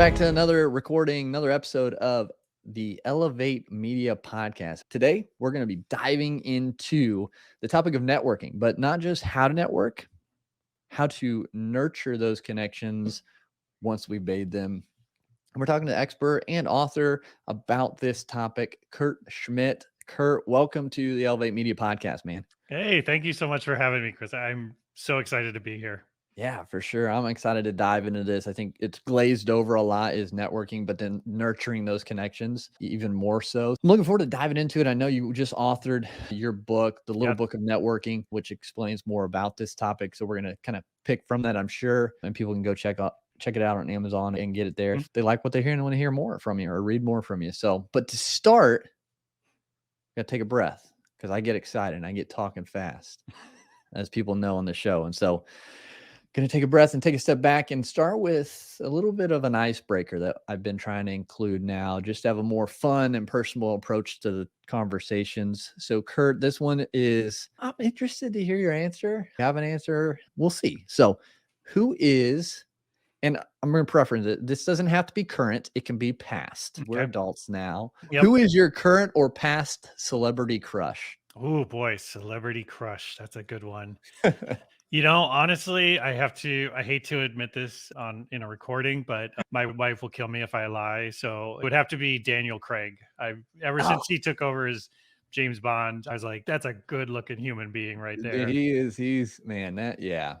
back to another recording, another episode of the Elevate Media Podcast. Today, we're going to be diving into the topic of networking, but not just how to network, how to nurture those connections once we've made them. And we're talking to expert and author about this topic, Kurt Schmidt. Kurt, welcome to the Elevate Media Podcast, man. Hey, thank you so much for having me, Chris. I'm so excited to be here. Yeah, for sure. I'm excited to dive into this. I think it's glazed over a lot is networking, but then nurturing those connections even more so. I'm looking forward to diving into it. I know you just authored your book, The Little Yep. Book of Networking, which explains more about this topic. So we're going to kind of pick from that, I'm sure, and people can go check it out on Amazon and get it there if they like what they hear and want to hear more from you or read more from you. So, but to start, got to take a breath because I get excited and I get talking fast, as people know on the show. And so, going to take a breath and take a step back and start with a little bit of an icebreaker that I've been trying to include now, just to have a more fun and personal approach to the conversations. So, Kurt, this one is, I'm interested to hear your answer. If you have an answer, we'll see. So, who is, and I'm going to preference it. This doesn't have to be current. It can be past. We're Okay. adults now. Yep. Who is your current or past celebrity crush? Oh boy, celebrity crush. That's a good one. Honestly, I hate to admit this in a recording, but my wife will kill me if I lie. So it would have to be Daniel Craig. Ever since he took over as James Bond, I was like, that's a good looking human being right there. He's man, yeah.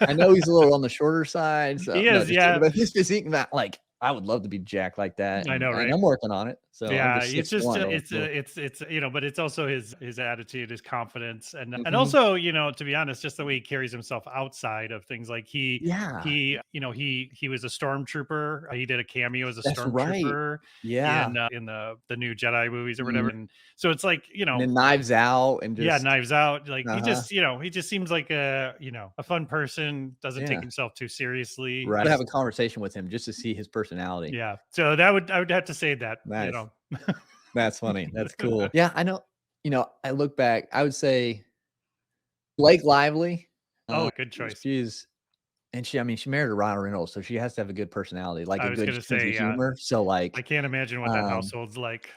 I know he's a little on the shorter side. So He is, yeah. But his physique, not like I would love to be jacked like that. I know, right? And I'm working on it. So yeah, I'm it's just just 6'1". it's but it's also his attitude, his confidence, and Mhm. also to be honest, just the way he carries himself outside of things. Like Yeah, he was a stormtrooper. He did a cameo as a that's right. stormtrooper Yeah. in the new Jedi movies or whatever. Mhm. And so it's like And then Knives Out and yeah, just Knives Out. Like uh-huh. he just seems like a fun person. Doesn't take Yeah. himself too seriously. Right. I have a conversation with him just to see his personality. Yeah. So I would have to say that. Nice. That's funny. That's cool. Yeah, I know. I look back, I would say Blake Lively. Oh, good choice. She married a Ryan Reynolds, so she has to have a good personality, like I a was good gonna sense of say, humor. So, like, I can't imagine what that household's like.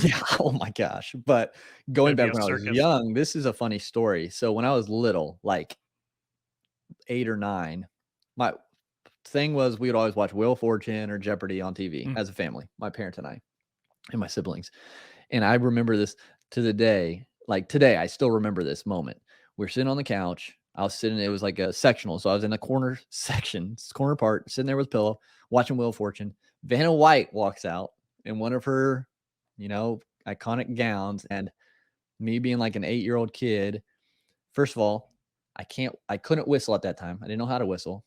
yeah, oh my gosh. But going That'd be back a when I was circus. young, this is a funny story. So when I was little, like 8 or 9, my thing was we would always watch Wheel of Fortune or Jeopardy on TV as a family, my parents and I and my siblings. And I remember this to the day. Like today, I still remember this moment. We're sitting on the couch. I was sitting, it was like a sectional. So I was in the corner section, corner part, sitting there with a pillow, watching Wheel of Fortune. Vanna White walks out in one of her, iconic gowns. And me being like an 8-year-old kid, first of all, I couldn't whistle at that time. I didn't know how to whistle.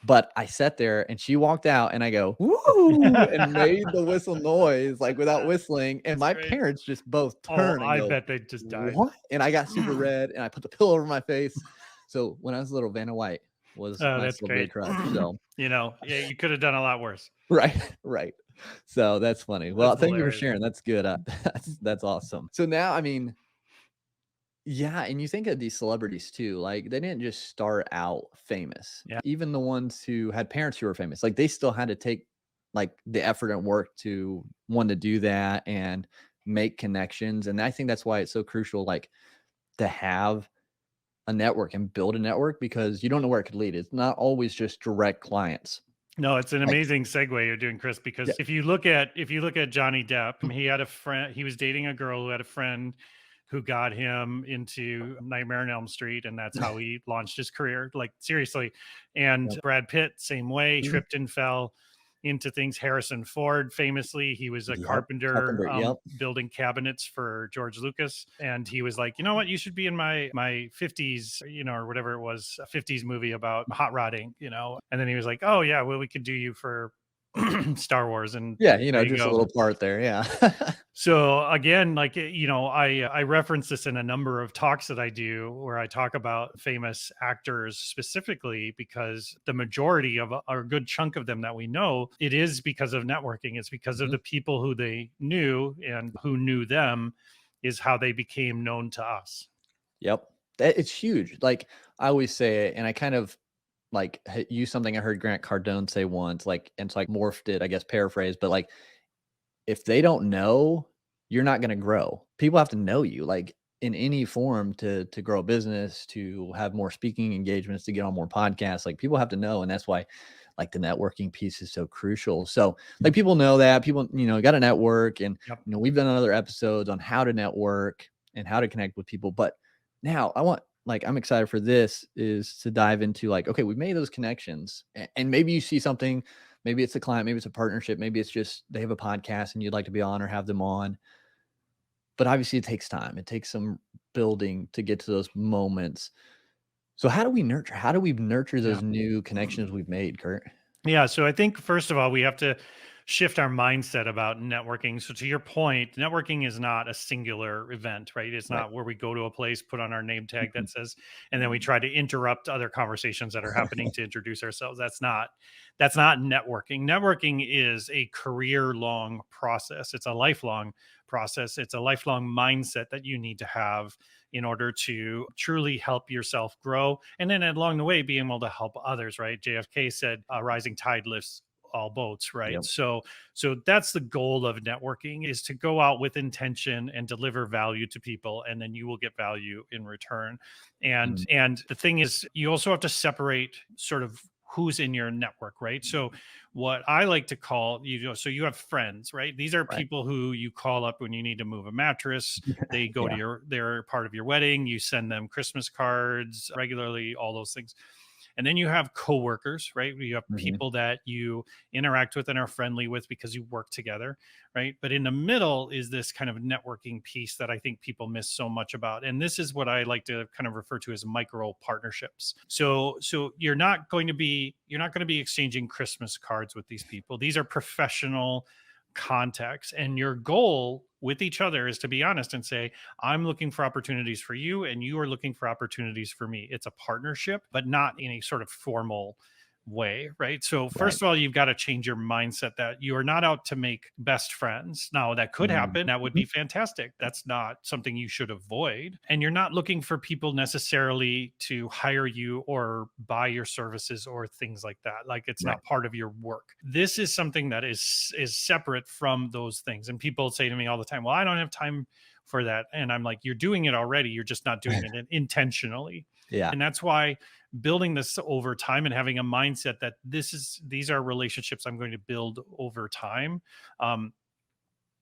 But I sat there and she walked out and I go, woo, and made the whistle noise, like without whistling. And my parents just both turned and I go, bet they just died. what? And I got super red and I put the pillow over my face. So when I was little, Vanna White was Oh, my that's celebrity great. crush. So You could have done a lot worse. right. So that's funny. Well, That's thank you for hilarious. sharing. That's good. That's awesome. So now, yeah, and you think of these celebrities too, like they didn't just start out famous. Yeah. Even the ones who had parents who were famous, like they still had to take like the effort and work to want to do that and make connections. And I think that's why it's so crucial, like to have a network and build a network because you don't know where it could lead. It's not always just direct clients. No, it's an Like, amazing segue you're doing, Chris, because yeah. if you look at Johnny Depp, he had a friend, he was dating a girl who had a friend who got him into Nightmare on Elm Street, and that's how he launched his career. Like seriously. And Brad Pitt, same way, tripped and fell into things. Harrison Ford, famously, he was a carpenter, building cabinets for George Lucas, and he was like, you know what, you should be in my 50s, or whatever it was, a 50s movie about hot rodding, and then he was like, oh yeah, well, we could do you for Star Wars, and Yeah, there you just a go. little part there. Yeah. So again, like, I reference this in a number of talks that I do where I talk about famous actors specifically because the majority of a good chunk of them that we know, it is because of networking. It's because of the people who they knew and who knew them is how they became known to us. Yep. It's huge. Like I always say it, and I kind of like use something I heard Grant Cardone say once, like, and it's like morphed it, I guess, paraphrase, but like if they don't know, you're not gonna grow. People have to know you, like, in any form to grow a business, to have more speaking engagements, to get on more podcasts, like, people have to know, and that's why, like, the networking piece is so crucial. So, like, people know that, people, gotta network, and, Yep. we've done other episodes on how to network and how to connect with people, but now I'm excited for this is to dive into, like, okay, we've made those connections, and maybe you see something. Maybe it's a client, maybe it's a partnership, maybe it's just they have a podcast and you'd like to be on or have them on. But obviously it takes time. It takes some building to get to those moments. So how do we nurture Yeah. those new connections we've made, Kurt? Yeah, so I think first of all, we have to shift our mindset about networking. So to your point, networking is not a singular event, right? It's Right. not where we go to a place, put on our name tag Mhm. that says, and then we try to interrupt other conversations that are happening to introduce ourselves. That's not networking. Networking is a career long process. It's a lifelong process. It's a lifelong mindset that you need to have in order to truly help yourself grow. And then along the way, being able to help others, right? JFK said, a rising tide lifts all boats, right? Yep. So that's the goal of networking, is to go out with intention and deliver value to people, and then you will get value in return. and Mhm. and the thing is, you also have to separate sort of who's in your network, right? So what I like to call, so you have friends, right? These are Right. people who you call up when you need to move a mattress. They go to Yeah. they're part of your wedding. You send them Christmas cards regularly, all those things. And then you have coworkers, right? You have Mhm. people that you interact with and are friendly with because you work together, right? But in the middle is this kind of networking piece that I think people miss so much about. And this is what I like to kind of refer to as micro partnerships. So you're not going to be exchanging Christmas cards with these people. These are professional contacts, and your goal with each other is to be honest and say, I'm looking for opportunities for you, and you are looking for opportunities for me. It's a partnership, but not in a sort of formal way, right? So, Right. first of all, you've got to change your mindset that you are not out to make best friends. Now, that could Mhm. happen. That would Mhm. be fantastic. That's not something you should avoid. And you're not looking for people necessarily to hire you or buy your services or things like that. Like, it's Right. not part of your work. This is something that is separate from those things. And people say to me all the time, well, I don't have time for that. And I'm like, you're doing it already. You're just not doing it intentionally. Yeah. And that's why building this over time and having a mindset that these are relationships I'm going to build over time. Um,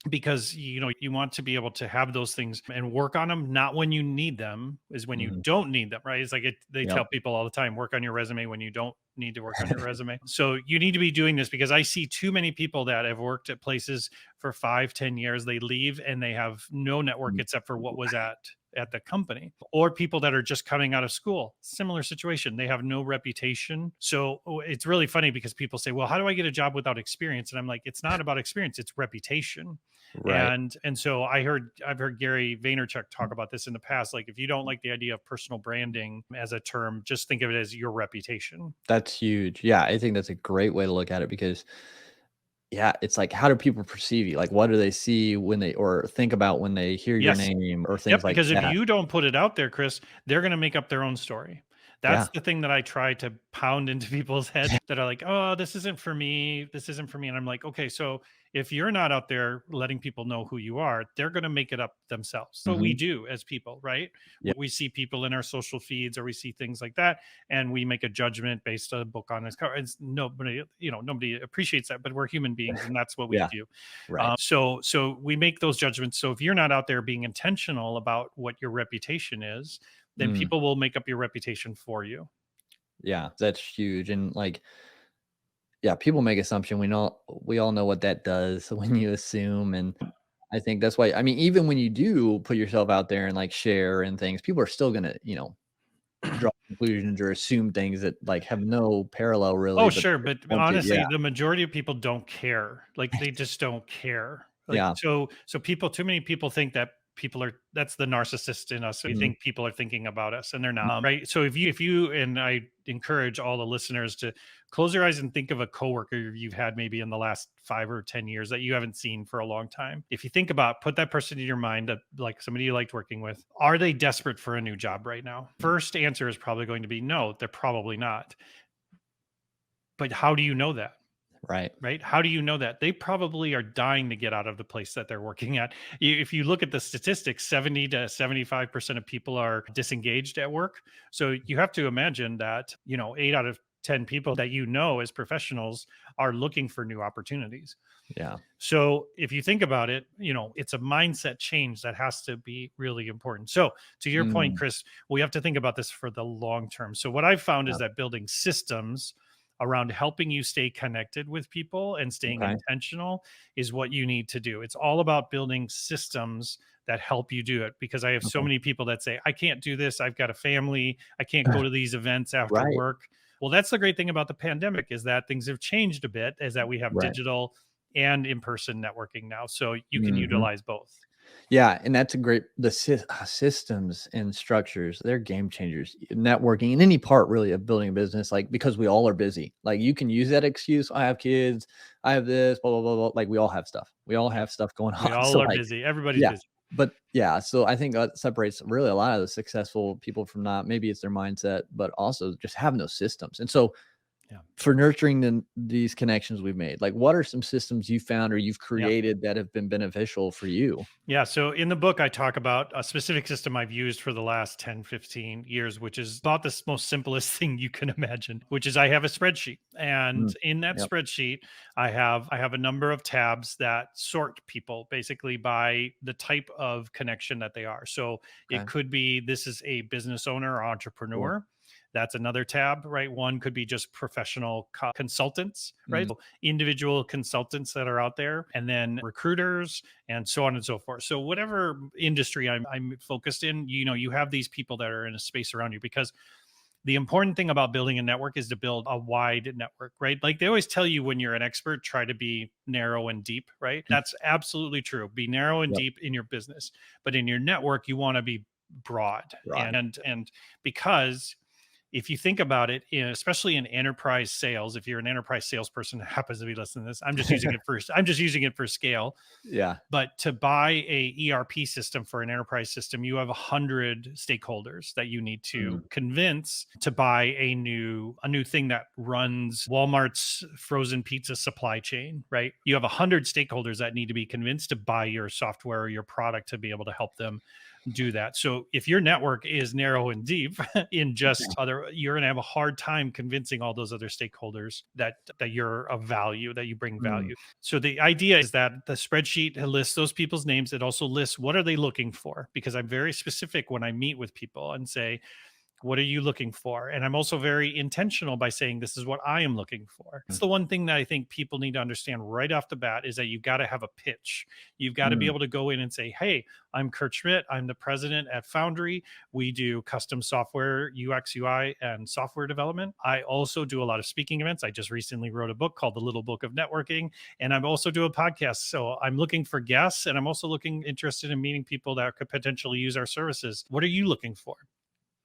because you want to be able to have those things and work on them, not when you need them, is when you Mhm. don't need them, right? It's like they tell Yep. people all the time, work on your resume when you don't need to work on your resume. So you need to be doing this, because I see too many people that have worked at places for 5-10 years, they leave and they have no network Mm. except for what was at the company. Or people that are just coming out of school, similar situation, they have no reputation. So it's really funny because people say, well, how do I get a job without experience? And I'm like, it's not about experience, it's reputation. Right. And so I've heard Gary Vaynerchuk talk about this in the past. Like, if you don't like the idea of personal branding as a term, just think of it as your reputation. That's huge. Yeah, I think that's a great way to look at it because yeah, it's like, how do people perceive you? Like, what do they see when they or think about when they hear your Yes. name or Yep, things like because if that? you don't put it out there, Chris, they're gonna make up their own story. That's Yeah. the thing that I try to pound into people's heads, that are like, "Oh, this isn't for me. This isn't for me." And I'm like, "Okay, so if you're not out there letting people know who you are, they're gonna make it up themselves." So we Mhm. do as people, right? Yeah. We see people in our social feeds, or we see things like that, and we make a judgment based on a book on this cover. It's nobody appreciates that, but we're human beings, and that's what we Yeah. do. Right. So we make those judgments. So if you're not out there being intentional about what your reputation is, then Mm. people will make up your reputation for you. Yeah, that's huge, and, like, yeah, people make assumption. We all know what that does when you assume, and I think that's why I mean, even when you do put yourself out there and, like, share and things, people are still gonna, draw conclusions or assume things that, like, have no parallel really, Oh, but sure, they but want to. Yeah. honestly, the majority of people don't care. Like, they just don't care. Like, Yeah. so people too many people think that people are that's the narcissist in us. We Mhm. think people are thinking about us, and they're not, right? So if you and I encourage all the listeners to close your eyes and think of a coworker you've had maybe in the last 5 or 10 years that you haven't seen for a long time. If you think about, put that person in your mind, that like somebody you liked working with, are they desperate for a new job right now? First answer is probably going to be no, they're probably not. But how do you know that? Right. Right? How do you know that? They probably are dying to get out of the place that they're working at. If you look at the statistics, 70 to 75% of people are disengaged at work. So you have to imagine that, 8 out of 10 people that you know as professionals are looking for new opportunities. Yeah. So if you think about it, it's a mindset change that has to be really important. So to your point, Mm, Chris, we have to think about this for the long term. So what I've found is yeah. that building systems around helping you stay connected with people and staying Okay. intentional is what you need to do. It's all about building systems that help you do it, because I have so Okay. many people that say, I can't do this. I've got a family. I can't go to these events after Right. work. Well, that's the great thing about the pandemic, is that things have changed a bit, is that we have Right. digital and in-person networking now, so you can Mhm. utilize both. Yeah, and that's a great systems and structures, they're game changers. Networking in any part really of building a business, like, because we all are busy. Like, you can use that excuse, "I have kids, I have this, blah, blah, blah, blah." Like, we all have stuff. We all Yeah, have stuff going we on. all So, are like, busy. Everybody's yeah. busy. But, yeah, so I think that separates really a lot of the successful people from not. Maybe it's their mindset, but also just having those systems. And so Yeah, for nurturing these connections we've made, like, what are some systems you found or you've yeah. created that have been beneficial for you? Yeah, so in the book, I talk about a specific system I've used for the last 10, 15 years, which is about the most simplest thing you can imagine, which is I have a spreadsheet. And Mm, in that yep, spreadsheet, I have a number of tabs that sort people basically by the type of connection that they are. So it okay, could be, this is a business owner or cool. entrepreneur. That's another tab, right? One could be just professional consultants, right? Mm, So individual consultants that are out there, and then recruiters, and so on and so forth. So whatever industry I'm focused in, you have these people that are in a space around you, because the important thing about building a network is to build a wide network, right? Like they always tell you, when you're an expert, try to be narrow and deep, right? mm, That's absolutely true. Be narrow and yep, deep in your business, but in your network, you want to be broad. broad. And because if you think about it, especially in enterprise sales, if you're an enterprise salesperson that happens to be listening to this, I'm just using it for scale. Yeah, But to buy a ERP system for an enterprise system, you have 100 stakeholders that you need to mm, convince to buy a new thing that runs Walmart's frozen pizza supply chain, right? You have 100 stakeholders that need to be convinced to buy your software or your product to be able to help them do that. So if your network is narrow and deep in just other, you're going to have a hard time convincing all those other stakeholders that you're of value, that you bring mm, value. So the idea is that the spreadsheet lists those people's names. It also lists what are they looking for, because I'm very specific when I meet with people and say, what are you looking for? And I'm also very intentional by saying, this is what I am looking for. It's mm, the one thing that I think people need to understand right off the bat, is that you've got to have a pitch. You've got to be mm, able to go in and say, hey, I'm Kurt Schmidt. I'm the president at Foundry. We do custom software, UX, UI, and software development. I also do a lot of speaking events. I just recently wrote a book called The Little Book of Networking, and I'm also do a podcast. So I'm looking for guests, and I'm also interested in meeting people that could potentially use our services. What are you looking for?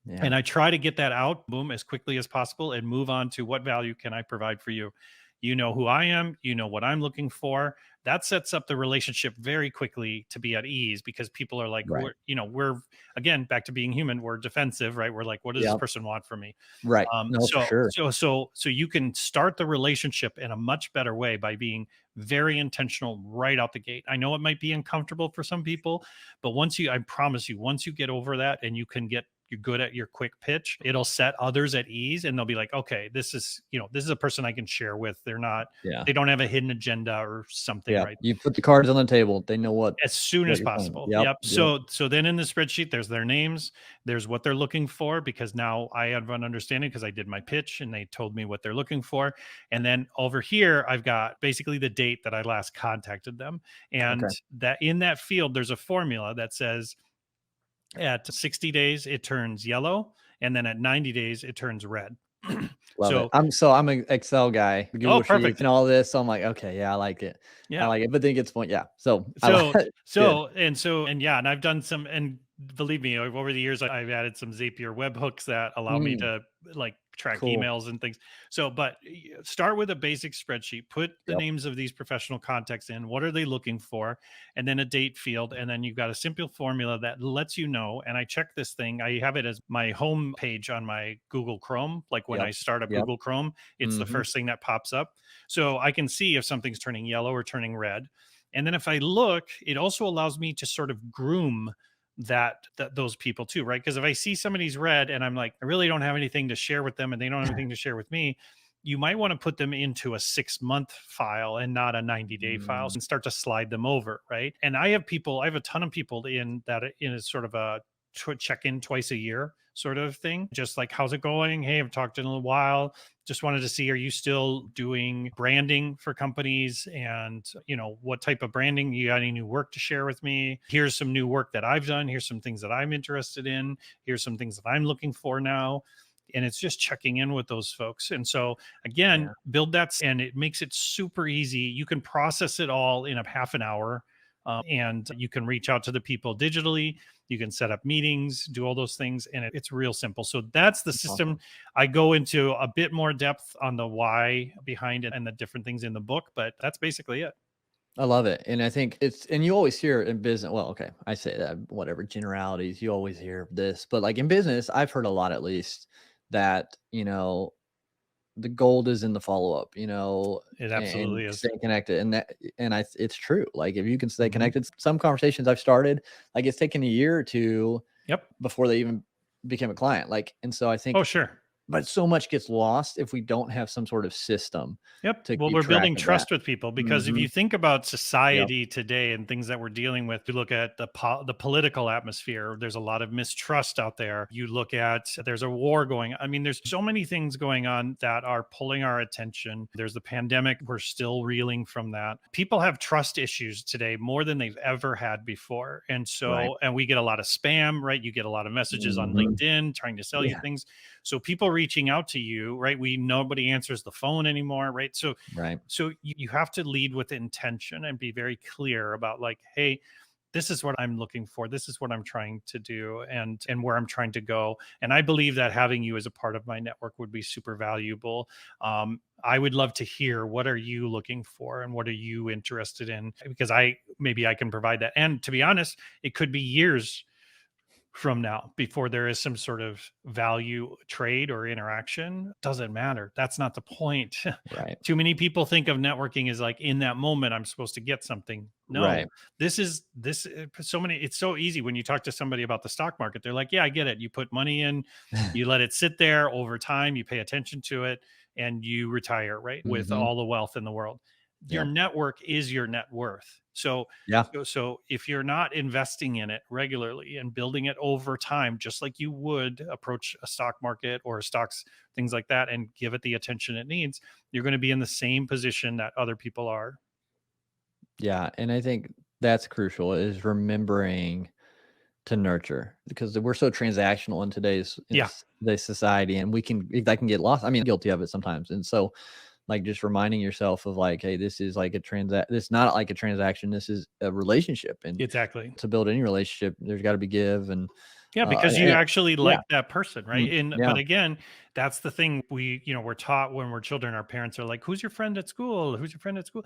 yeah, And I try to get that out, boom, as quickly as possible, and move on to what value can I provide for you. You know who I am, you know what I'm looking for. That sets up the relationship very quickly to be at ease, because people are like, right, we're again back to being human, we're defensive, right? We're like, what does this yep, person want from me? right. No, for So sure. you can start the relationship in a much better way by being very intentional right out the gate. I know it might be uncomfortable for some people, but I promise you, once you get over that and you're good at your quick pitch, it'll set others at ease, and they'll be like, okay, this is a person I can share with. Yeah, They don't have a hidden agenda or something, yeah. right? You put the cards on the table, they know As soon what as you're saying. possible. Yep, Yep. yep, So then in the spreadsheet, there's their names, there's what they're looking for, because now I have an understanding, because I did my pitch and they told me what they're looking for. And then over here, I've got basically the date that I last contacted them. okay, And that in that field, there's a formula that says at 60 days, it turns yellow. And then at 90 days, it turns red. love it. So, I'm an Excel guy, oh, Google Sheets perfect. and all this, so I'm like, "Okay, yeah, I like it. I Yeah. like it," but then it gets point yeah, so I like So good. and yeah, and I've done some, and believe me, over the years, I've added some Zapier webhooks that allow me Mm, to like track Cool. emails and things. So, but start with a basic spreadsheet, put the Yep. names of these professional contacts in, what are they looking for, and then a date field. And then you've got a simple formula that lets you know. And I check this thing, I have it as my home page on my Google Chrome. Like when I Yep. start up Yep. Google Chrome, it's the Mhm. first thing that pops up. So I can see if something's turning yellow or turning red. And then if I look, it also allows me to sort of groom that those people too, right? Because if I see somebody's red and I'm like, I really don't have anything to share with them and they don't have anything to share with me, you might want to put them into a 6 month file and not a 90-day file Mm, and start to slide them over, right? And I have a ton of people in that in a sort of a check in twice a year sort of thing. Just like, how's it going? Hey, I've talked in a little while. Just wanted to see, are you still doing branding for companies? And, what type of branding? You got any new work to share with me? Here's some new work that I've done. Here's some things that I'm interested in. Here's some things that I'm looking for now. And it's just checking in with those folks. And so, again, yeah. build that, and it makes it super easy. You can process it all in a half an hour. And you can reach out to the people digitally. You can set up meetings, do all those things, and it's real simple. So that's the That's system. awesome. I go into a bit more depth on the why behind it and the different things in the book, but that's basically it. I love it, and I think it's and you always hear in business well, okay, I say that, whatever, generalities, you always hear this, but, like, in business, I've heard a lot at least that, the gold is in the follow-up, It and absolutely is. staying connected, and it's true, like, if you can stay Hmm. connected some conversations I've started, like, it's taken a year or 2 Yep. before they even became a client, like, and so I Oh, think sure. but so much gets lost if we don't have some sort of system Yep. to Well, keep we're track building of that. trust with people because if Mhm. you think about Yep. society today and things that we're dealing with, you look at the political atmosphere. There's a lot of mistrust out there. You look at there's a war going. I mean, there's so many things going on that are pulling our attention. There's the pandemic. We're still reeling from that. People have trust issues today more than they've ever had before, and Right. we get a lot of spam. Right, you get a lot of messages on Mhm. LinkedIn trying to sell you Yeah. things. So people reaching out to you, right? We nobody answers the phone anymore, right? Right. So you have to lead with intention and be very clear about, like, hey, this is what I'm looking for, this is what I'm trying to do, and where I'm trying to go. And I believe that having you as a part of my network would be super valuable. I would love to hear, what are you looking for and what are you interested in, because I can provide that. And to be honest, it could be years from now before there is some sort of value trade or interaction. Doesn't matter, that's not the point. Right. Too many people think of networking as like, in that moment I'm supposed to get something. No, Right. so many, it's so easy when you talk to somebody about the stock market. They're like, yeah, I get it, you put money in, you let it sit there over time, you pay attention to it, and you retire, right, with Mhm. all the wealth in the world. Your Yep. network is your net worth. So Yeah. if you're not investing in it regularly and building it over time, just like you would approach a stock market or stocks, things like that, and give it the attention it needs, you're going to be in the same position that other people are. Yeah, and I think that's crucial is remembering to nurture because we're so transactional in Yeah, today's society, and that can get lost. I mean, guilty of it sometimes, and so like just reminding yourself of like, hey, this is like a transact. This not like a transaction. This is a relationship, and exactly. to build any relationship, there's got to be give, and Yeah, because you and actually yeah, like that person, right? yeah, But again, that's the thing, we're taught when we're children. Our parents are like, "Who's your friend at school? Who's your friend at school?"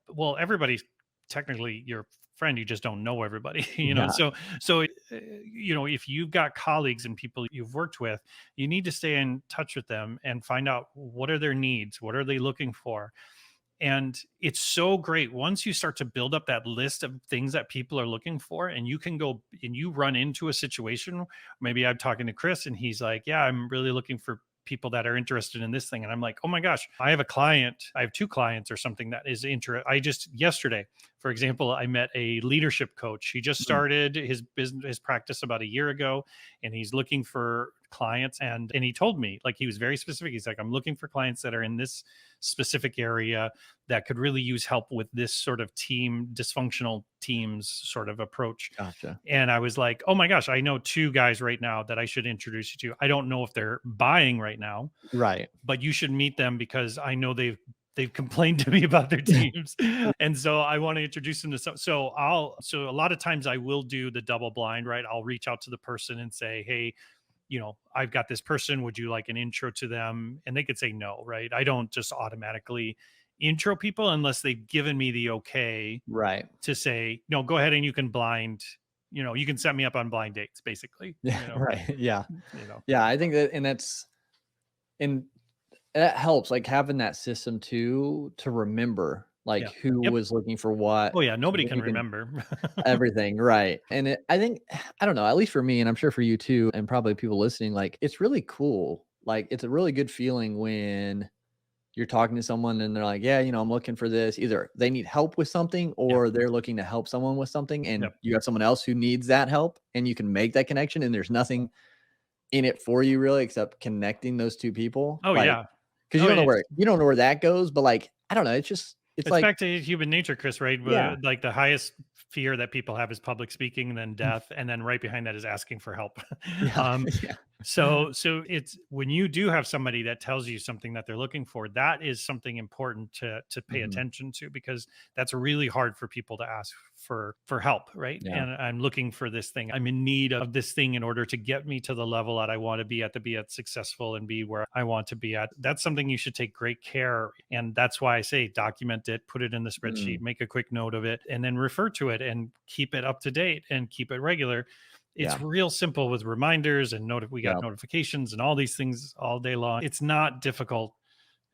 Well, everybody's technically your friend. You just don't know everybody, yeah, if you've got colleagues and people you've worked with, you need to stay in touch with them and find out, what are their needs, what are they looking for. And it's so great once you start to build up that list of things that people are looking for, and you can go and you run into a situation. Maybe I'm talking to Chris and he's like, yeah, I'm really looking for people that are interested in this thing. And I'm like, oh my gosh, I have two clients or something that is interested. I just yesterday, for example, I met a leadership coach. He just mm, started his practice about a year ago, and he's looking for clients. And he told me, like, he was very specific. He's like, I'm looking for clients that are in this specific area that could really use help with this sort of dysfunctional teams sort of approach. gotcha, And I was like, oh my gosh, I know two guys right now that I should introduce you to. I don't know if they're buying right now, right, but you should meet them because I know they've complained to me about their teams. And so I want to introduce them to so a lot of times I will do the double blind, right? I'll reach out to the person and say, hey, I've got this person, would you like an intro to them? And they could say no, right? I don't just automatically intro people unless they've given me the okay Right. to say, no, go ahead and you can you can set me up on blind dates, basically, Yeah. Right. Yeah. you know. Yeah. I think that, and that helps, like, having that system too, to remember, like, Yeah. who Yep. was looking for what, Oh yeah. so Nobody then can you can remember. everything, right, and I think I don't know, at least for me, and I'm sure for you too, and probably people listening, like, it's really cool, like, it's a really good feeling when you're talking to someone and they're like, "Yeah, I'm looking for this." Either they need help with something Yep. or they're looking to help someone with something, and Yep. you have someone else who needs that help, and you can make that connection, and there's nothing in it for you really except connecting those 2 people, Oh like, yeah. 'cause Oh, it's you don't know where that goes, but, like, I don't know, it's It's like back to human nature, Chris, right? yeah, Like the highest fear that people have is public speaking, then mm, death, and then right behind that is asking for help. yeah, um, yeah, so it's when you do have somebody that tells you something that they're looking for, that is something important to pay mhm, attention to, because that's really hard for people to ask for help, right? yeah, And I'm looking for this thing. I'm in need of this thing in order to get me to the level that I want to be at successful and be where I want to be at. That's something you should take great care. And that's why I say document it, put it in the mm, spreadsheet, make a quick note of it, and then refer to it and keep it up to date and keep it regular. It's yeah, real simple with reminders and we got yeah. notifications and all these things all day long. It's not difficult.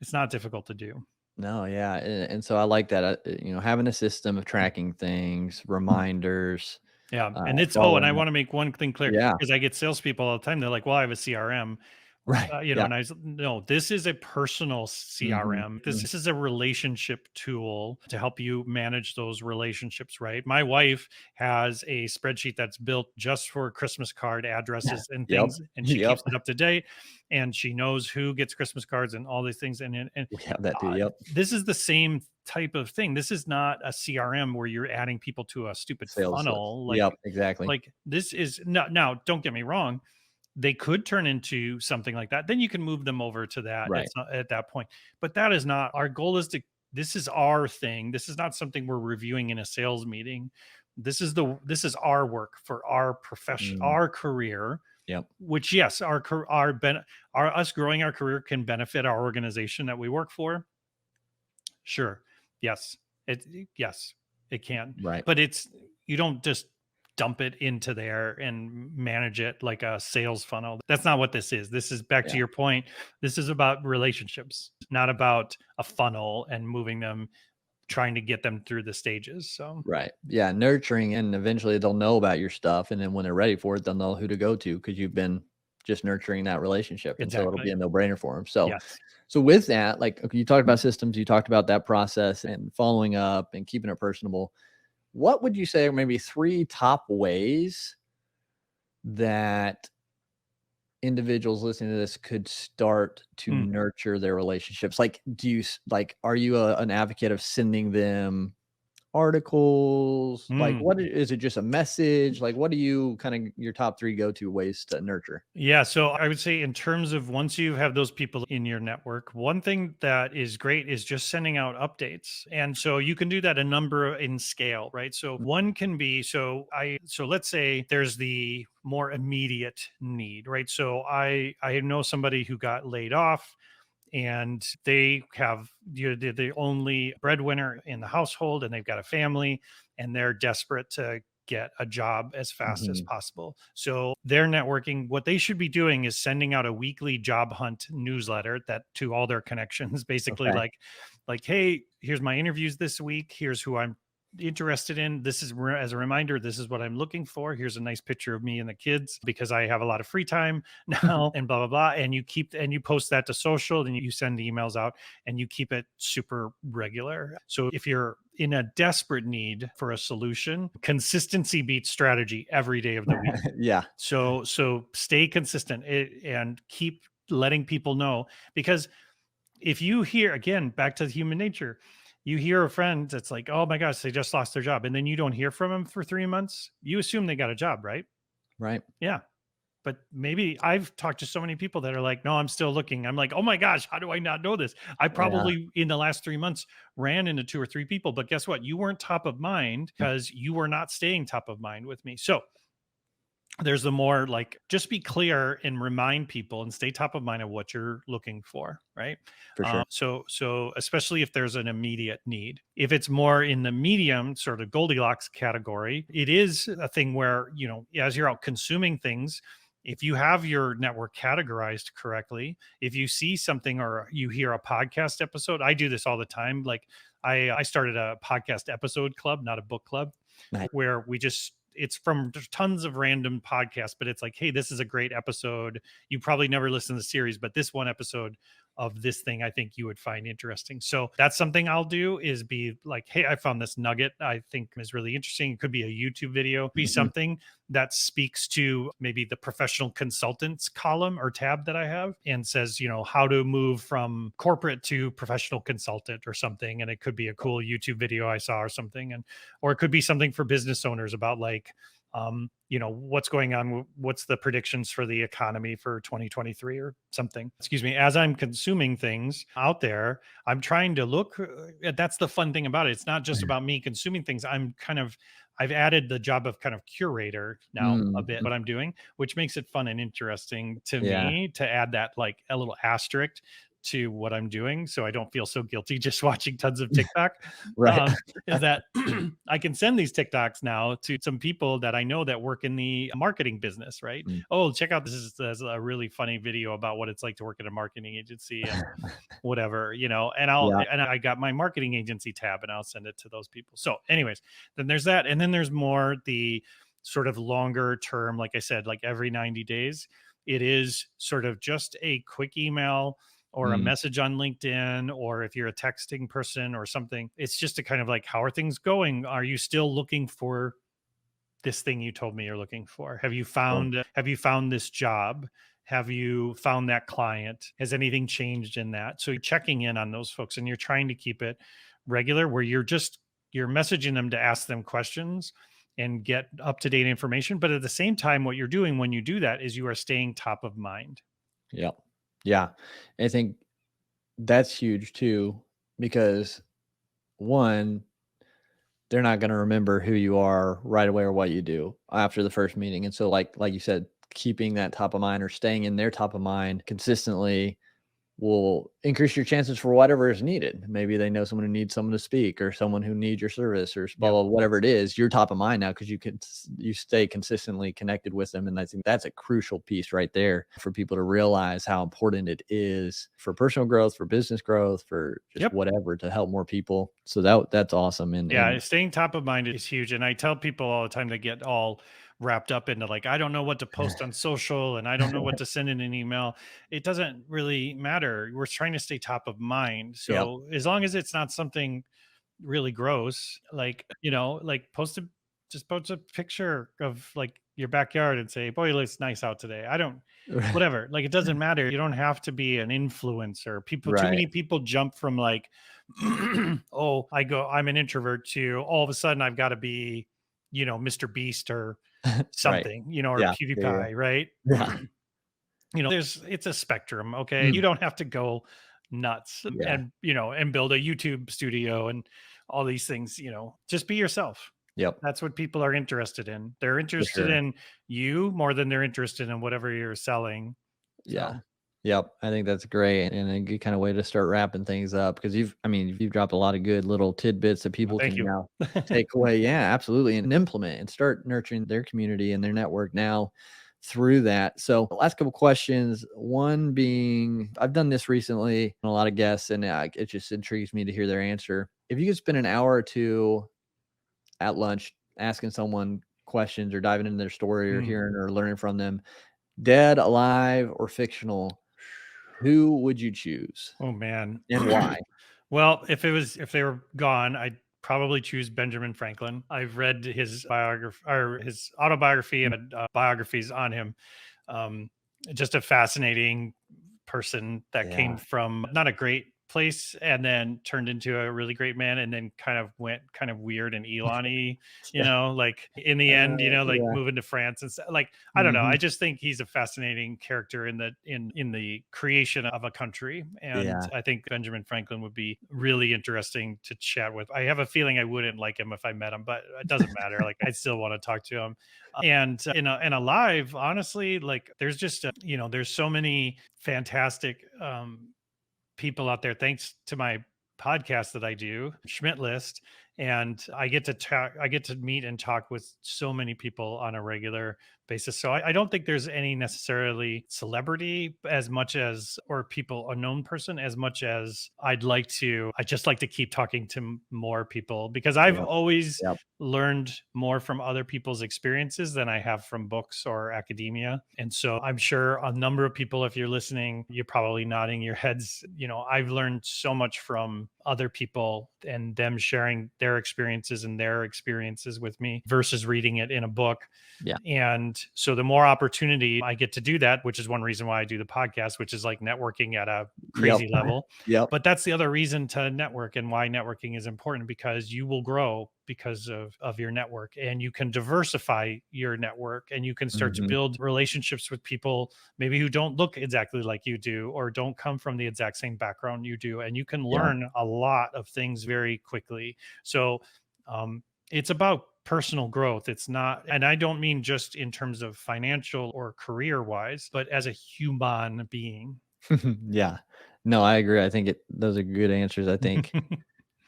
It's not difficult to do. No, yeah, and so I like that, having a system of tracking things, reminders, Yeah, and and I following up. want to make one thing clear, Yeah, because I get salespeople all the time. They're like, "Well, I have a CRM." right, yeah, And no, this is a personal mhm, CRM. This mhm, is a relationship tool to help you manage those relationships, right? My wife has a spreadsheet that's built just for Christmas card addresses and yep, things, and she yep, keeps it up to date, and she knows who gets Christmas cards and all these things. And we have that too, uh, yep, this is the same type of thing. This is not a CRM where you're adding people to a stupid sales list, funnel. yep, exactly, Like this is not, now, don't get me wrong, they could turn into something like that. Then you can move them over to that. right, It's not at that point. But that is not our goal. Is to This is our thing. This is not something we're reviewing in a sales meeting. This is our work for our profession, mm, our career. yep, Which, yes, our us growing our career can benefit our organization that we work for. Sure. Yes. Yes, it can. right, But you don't just dump it into there and manage it like a sales funnel. That's not what this is. This is, back to yeah. your point. This is about relationships, not about a funnel and moving them, trying to get them through the stages. So, Right. Yeah, nurturing, and eventually they'll know about your stuff, and then when they're ready for it, they'll know who to go to because 'cause you've been just nurturing that relationship, and so it'll be exactly. a no-brainer for them. So Yes. so with that, like, okay, you talked about systems, you talked about that process and following up and keeping it personable. What would you say are maybe 3 top ways that individuals listening to this could start to Mm. nurture their relationships? Like, like, are you an advocate of sending them articles? Like, Mm. what is it, just a message? Like, what do you kinda your top 3 go-to ways to nurture? Yeah, so I would say, in terms of, once you have those people in your network, one thing that is great is just sending out updates. And so you can do that a number in scale, right? So Mm, one can be, so let's say there's the more immediate need, right? So I know somebody who got laid off, and they're the only breadwinner in the household, and they've got a family, and they're desperate to get a job as fast as mhm. possible. So they're networking. What they should be doing is sending out a weekly job hunt newsletter, that to all their connections, basically, Okay. like, hey, here's my interviews this week, here's who I'm interested in, this is, as a reminder, this is what I'm looking for, here's a nice picture of me and the kids because I have a lot of free time now, and blah blah blah. And you post that to social, and you send emails out, and you keep it super regular. So if you're in a desperate need for a solution, consistency beats strategy every day of the week. Yeah. So stay consistent, and keep letting people know. Because if you hear, again, back to human nature, you hear a friend that's like, oh my gosh, they just lost their job, and then you don't hear from them for 3 months, you assume they got a job, right? Right. Yeah. But maybe, I've talked to so many people that are like, no, I'm still looking. I'm like, oh my gosh, how do I not know this? I Yeah. probably, in the last 3 months, ran into 2 or 3 people, but guess what? You weren't top of mind because you were not staying top of mind with me. So there's the more like just be clear and remind people and stay top of mind of what you're looking for, right? For sure. So especially if there's an immediate need. If it's more in the medium sort of Goldilocks category, it is a thing where, as you're out consuming things, if you have your network categorized correctly, if you see something or you hear a podcast episode, I do this all the time. Like I started a podcast episode club, not a book club, Nice. where it's from tons of random podcasts, but it's like, hey, this is a great episode. You probably never listened to the series, but this one episode of this thing I think you would find interesting. So that's something I'll do, is be like, hey, I found this nugget I think is really interesting. It could be a YouTube video, be Mhm. something that speaks to maybe the professional consultants column or tab that I have, and says, how to move from corporate to professional consultant or something. And it could be a cool YouTube video I saw or something. Or it could be something for business owners about like, what's going on, what's the predictions for the economy for 2023 or something. Excuse me. As I'm consuming things out there, I'm trying to look. That's the fun thing about it. It's not just about me consuming things. I've added the job of kind of curator now a bit Mm. what I'm doing, which makes it fun and interesting to Yeah. me to add that like a little asterisk to what I'm doing, so I don't feel so guilty just watching tons of TikTok. Right. Is that I can send these TikToks now to some people that I know that work in the marketing business, right? Mm. Oh, check out this is a really funny video about what it's like to work at a marketing agency and whatever, Yeah. and I got my marketing agency tab and I'll send it to those people. So, anyways, then there's that, and then there's more the sort of longer term, like I said, like every 90 days. It is sort of just a quick email or a Mm. message on LinkedIn, or if you're a texting person or something, it's just a kind of like, how are things going? Are you still looking for this thing you told me you're looking for? Cool. Have you found this job? Have you found that client? Has anything changed in that? So you're checking in on those folks and you're trying to keep it regular, where you're messaging them to ask them questions and get up to date information. But at the same time, what you're doing when you do that is you are staying top of mind. Yep. Yeah. I think that's huge too, because one, they're not going to remember who you are right away or what you do after the first meeting. And so like you said, keeping that top of mind or staying in their top of mind consistently will increase your chances for whatever is needed. Maybe they know someone who needs someone to speak, or someone who needs your service, or blah, Yep. blah, whatever it is. You're top of mind now because you stay consistently connected with them. And I think that's a crucial piece right there for people to realize how important it is for personal growth, for business growth, for just Yep. whatever, to help more people. So that's awesome. Yeah, And staying top of mind is huge. And I tell people all the time, they get all wrapped up into like, I don't know what to post on social and I don't know what to send in an email. It doesn't really matter. We're trying to stay top of mind. yep. So as long as it's not something really gross, like, like just post a picture of like your backyard and say, boy, it looks nice out today. I don't, whatever, like, it doesn't matter. You don't have to be an influencer. Too Right. many people jump from like, oh, I'm an introvert, to all of a sudden I've got to be, Mr. Beast or Right. something, or Yeah. Yeah. Yeah. PewDiePie, right? Yeah. It's a spectrum. Okay. Mm. You don't have to go nuts Yeah. and, and build a YouTube studio and all these things, just be yourself. Yep. That's what people are interested in. They're For interested sure. in you more than they're interested in whatever you're selling. Yeah. So, Yep. I think that's great and a good kind of way to start wrapping things up, because you've dropped a lot of good little tidbits that well, people thank can you. now take away. Yeah, absolutely. And implement and start nurturing their community and their network now through that. So, last couple questions. One being, I've done this recently on a lot of guests, and it just intrigues me to hear their answer. If you could spend an hour or two at lunch asking someone questions or diving into their story or Mm. hearing or learning from them, dead, alive, or fictional, who would you choose Oh man. and why? Well, if they were gone, I'd probably choose Benjamin Franklin. I've read his biography or his autobiography and biographies on him. Um, just a fascinating person that came Yeah. from not a great place and then turned into a really great man and then kind of went kind of weird and Elon-y, Yeah. like in the end, like Yeah. moving to France and like, I don't know. I Mhm. just think he's a fascinating character in the creation of a country. And Yeah. I think Benjamin Franklin would be really interesting to chat with. I have a feeling I wouldn't like him if I met him, but it doesn't matter. Like I still want to talk to him. And in a live, honestly, like there's just there's so many fantastic people out there thanks to my podcast that I do, Schmidt List, and I get to meet and talk with so many people on a regular basis. So I don't think there's any necessarily celebrity as much as or people a known person as much as I just like to keep talking to more people because I've Yep. always Yep. learned more from other people's experiences than I have from books or academia. And so I'm sure a number of people, if you're listening, you're probably nodding your heads. I've learned so much from other people and them sharing their experiences with me versus reading it in a book. Yeah. And so the more opportunity I get to do that, which is one reason why I do the podcast, which is like networking at a Yep. crazy level. Yep. But that's the other reason to network and why networking is important because you will grow because of your network and you can diversify your network and you can start to Mhm. build relationships with people maybe who don't look exactly like you do or don't come from the exact same background you do and you can Yeah. learn a lot of things very quickly. So it's about personal growth. It's not, and I don't mean just in terms of financial or career wise, but as a human being. Yeah. No, I agree. I think those are good answers. I think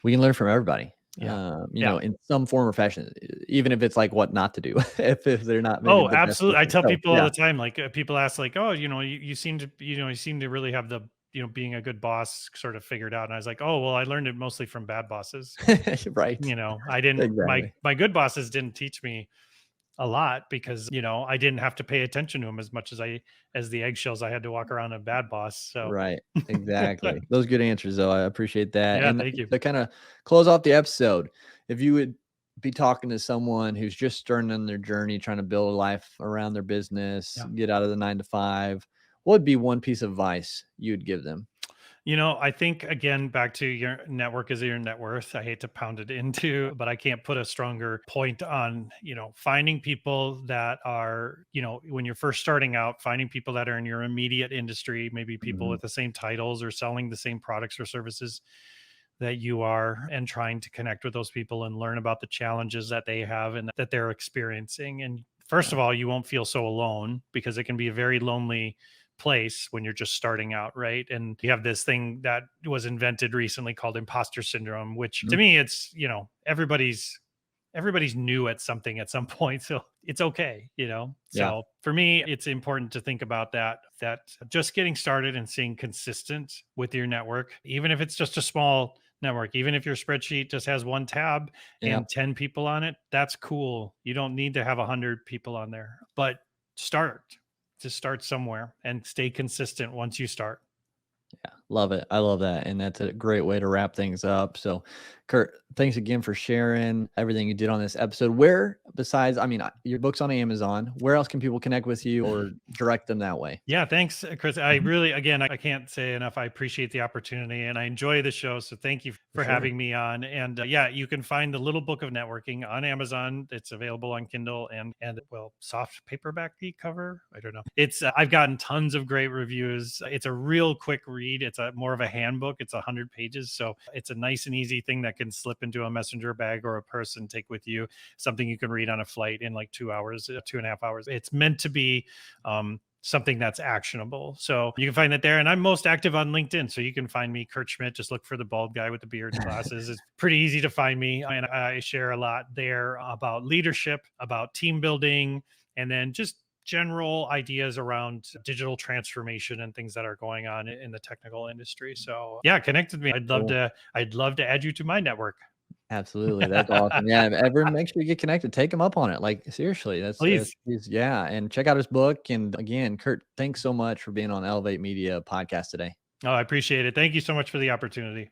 we can learn from everybody, Yeah. Yeah. in some form or fashion, even if it's like what not to do, if they're not maybe Oh, the best absolutely. I listeners. tell So, people all yeah. the time, like people ask, like, "Oh, you seem to, you seem to really have the, being a good boss sort of figured out." And I was like, "Oh, well, I learned it mostly from bad bosses. Right. I didn't. Exactly. My good bosses didn't teach me a lot because I didn't have to pay attention to them as much as the eggshells I had to walk around a bad boss. So, Right. Exactly. Those good answers, though. I appreciate that. yeah, And thank you. to kinda close off the episode, if you would be talking to someone who's just starting on their journey, trying to build a life around their business, Yeah. get out of the 9 to 5, what would be one piece of advice you'd give them? I think again, back to your network is your net worth. I hate to pound it into, but I can't put a stronger point on, finding people that are, when you're first starting out, finding people that are in your immediate industry, maybe people Mhm. with the same titles or selling the same products or services that you are, and trying to connect with those people and learn about the challenges that they have and that they're experiencing. And first Yeah. of all, you won't feel so alone because it can be a very lonely place when you're just starting out, right? And you have this thing that was invented recently called imposter syndrome, which to Mhm. me it's, everybody's new at something at some point, so it's okay. Yeah. So for me it's important to think about that just getting started and staying consistent with your network, even if it's just a small network, even if your spreadsheet just has one tab Yeah. and 10 people on it, that's cool. You don't need to have 100 people on there, but start just start somewhere and stay consistent once you start. Love it. I love that. And that's a great way to wrap things up. So, Kurt, thanks again for sharing everything you did on this episode. Where, besides, I mean, your book's on Amazon, where else can people connect with you or direct them that way? Yeah, thanks, Chris. I Mhm. really, again, I can't say enough. I appreciate the opportunity and I enjoy the show. So thank you For for sure. having me on. And yeah, you can find the Little Book of Networking on Amazon. It's available on Kindle and well, soft paperback cover. I don't know. It's I've gotten tons of great reviews. It's a real quick read. It's a more of a handbook. It's 100 pages, so it's a nice and easy thing that can slip into a messenger bag or a purse and take with you. Something you can read on a flight in like 2 hours, 2.5 hours. It's meant to be something that's actionable. So you can find that there. And I'm most active on LinkedIn. So you can find me, Kurt Schmidt. Just look for the bald guy with the beard and glasses. It's pretty easy to find me. And I share a lot there about leadership, about team building, and then just general ideas around digital transformation and things that are going on in the technical industry. So yeah, connect with me. Cool. I'd love to add you to my network. Absolutely. That's awesome. Yeah. If ever make sure you get connected, take him up on it. Like, seriously, Please. yeah. And check out his book. And again, Kurt, thanks so much for being on Elevate Media podcast today. Oh, I appreciate it. Thank you so much for the opportunity.